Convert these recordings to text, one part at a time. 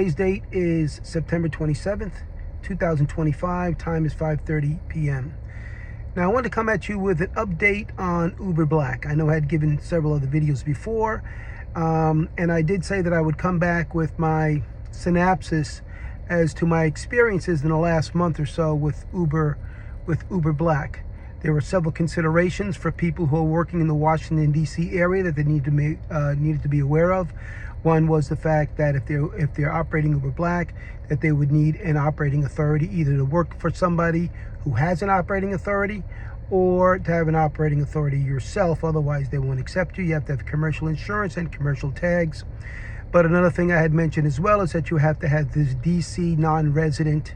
Today's date is September 27th, 2025. Time is 5:30 p.m. Now, I want to come at you with an update on Uber Black. I know I had given several other videos before, and I did say that I would come back with my synopsis as to my experiences in the last month or so with Uber Black. There were several considerations for people who are working in the Washington, D.C. area that they needed to be aware of. One was the fact that if they're operating Uber Black, that they would need an operating authority, either to work for somebody who has an operating authority or to have an operating authority yourself. Otherwise, they won't accept you. You have to have commercial insurance and commercial tags. But another thing I had mentioned as well is that you have to have this DC non-resident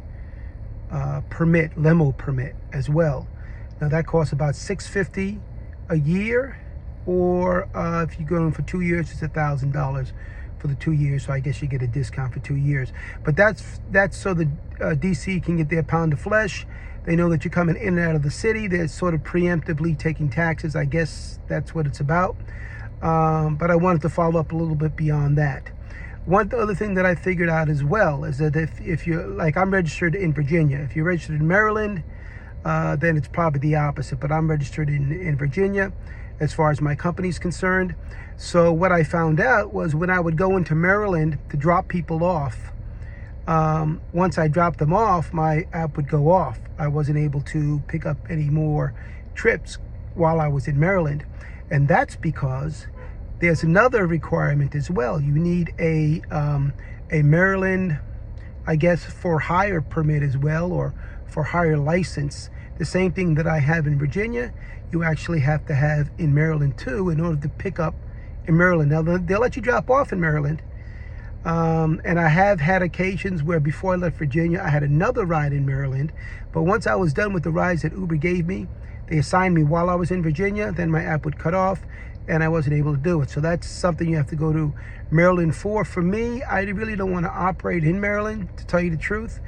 permit, limo permit as well. Now that costs about $650 a year, or if you go in for 2 years, it's $1,000 for the 2 years. So I guess you get a discount for 2 years. But that's so the DC can get their pound of flesh. They know that you're coming in and out of the city. They're sort of preemptively taking taxes. I guess that's what it's about. But I wanted to follow up a little bit beyond that. One other thing that I figured out as well is that if you're, like, I'm registered in Virginia. If you're registered in Maryland, then it's probably the opposite. But I'm registered in Virginia as far as my company's concerned. So what I found out was when I would go into Maryland to drop people off, once I dropped them off, my app would go off. I wasn't able to pick up any more trips while I was in Maryland. And that's because there's another requirement as well. You need a Maryland, I guess, for hire permit as well, or for hire license. The same thing that I have in Virginia, you actually have to have in Maryland too in order to pick up in Maryland. Now, they'll let you drop off in Maryland. And I have had occasions where before I left Virginia, I had another ride in Maryland. But once I was done with the rides that Uber gave me, they assigned me while I was in Virginia, then my app would cut off and I wasn't able to do it. So that's something you have to go to Maryland for. For me, I really don't want to operate in Maryland, to tell you the truth.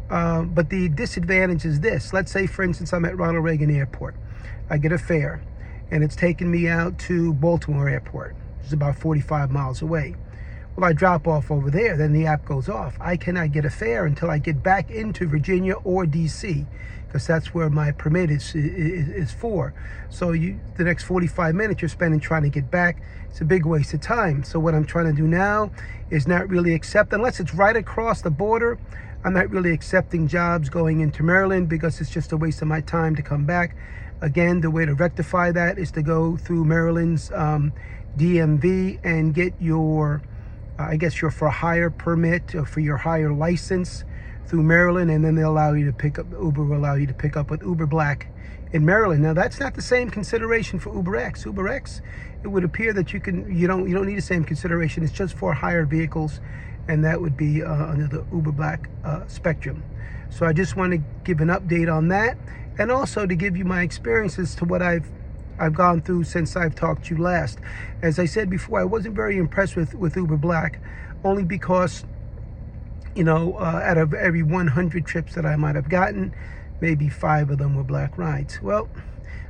But the disadvantage is this. Let's say, for instance, I'm at Ronald Reagan Airport. I get a fare and it's taking me out to Baltimore Airport, which is about 45 miles away. Well, I drop off over there, then the app goes off. I cannot get a fare until I get back into Virginia or DC, because that's where my permit is for. So the next 45 minutes you're spending trying to get back, it's a big waste of time. So what I'm trying to do now is not really accept, unless it's right across the border, I'm not really accepting jobs going into Maryland because it's just a waste of my time to come back. Again, the way to rectify that is to go through Maryland's DMV and get your I guess your for hire permit or for your hire license through Maryland, and then they'll allow you to pick up, Uber will allow you to pick up with Uber Black in Maryland. Now that's not the same consideration for Uber X. Uber X, it would appear that you don't need the same consideration. It's just for hire vehicles, and that would be under the Uber Black spectrum. So I just want to give an update on that, and also to give you my experiences to what I've gone through since I've talked to you last. As I said before, I wasn't very impressed with Uber Black, only because, out of every 100 trips that I might have gotten, maybe 5 of them were Black rides. Well,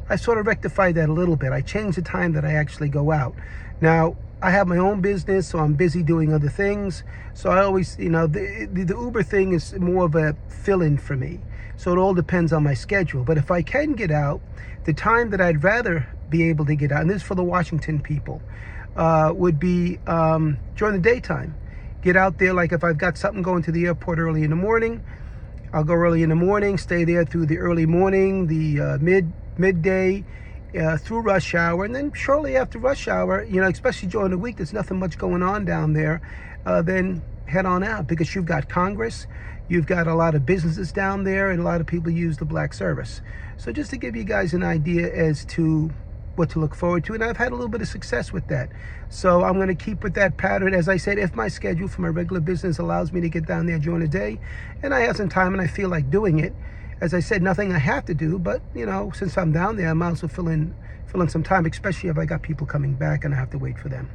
I sort of rectified that a little bit. I changed the time that I actually go out. Now, I have my own business, so I'm busy doing other things. So I always, the Uber thing is more of a fill-in for me. So it all depends on my schedule. But if I can get out, the time that I'd rather be able to get out, and this is for the Washington people, would be during the daytime. Get out there, like if I've got something going to the airport early in the morning, I'll go early in the morning, stay there through the early morning, the midday, through rush hour, and then shortly after rush hour, especially during the week, there's nothing much going on down there, then head on out, because you've got Congress, you've got a lot of businesses down there, and a lot of people use the Black service. So just to give you guys an idea as to what to look forward to, and I've had a little bit of success with that. So I'm going to keep with that pattern. As I said, if my schedule for my regular business allows me to get down there during the day, and I have some time and I feel like doing it, as I said, nothing I have to do, but since I'm down there, I might also fill in some time, especially if I got people coming back and I have to wait for them.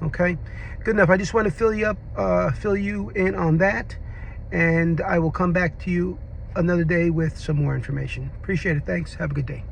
Okay, good enough. I just want to fill you in on that, and I will come back to you another day with some more information. Appreciate it. Thanks. Have a good day.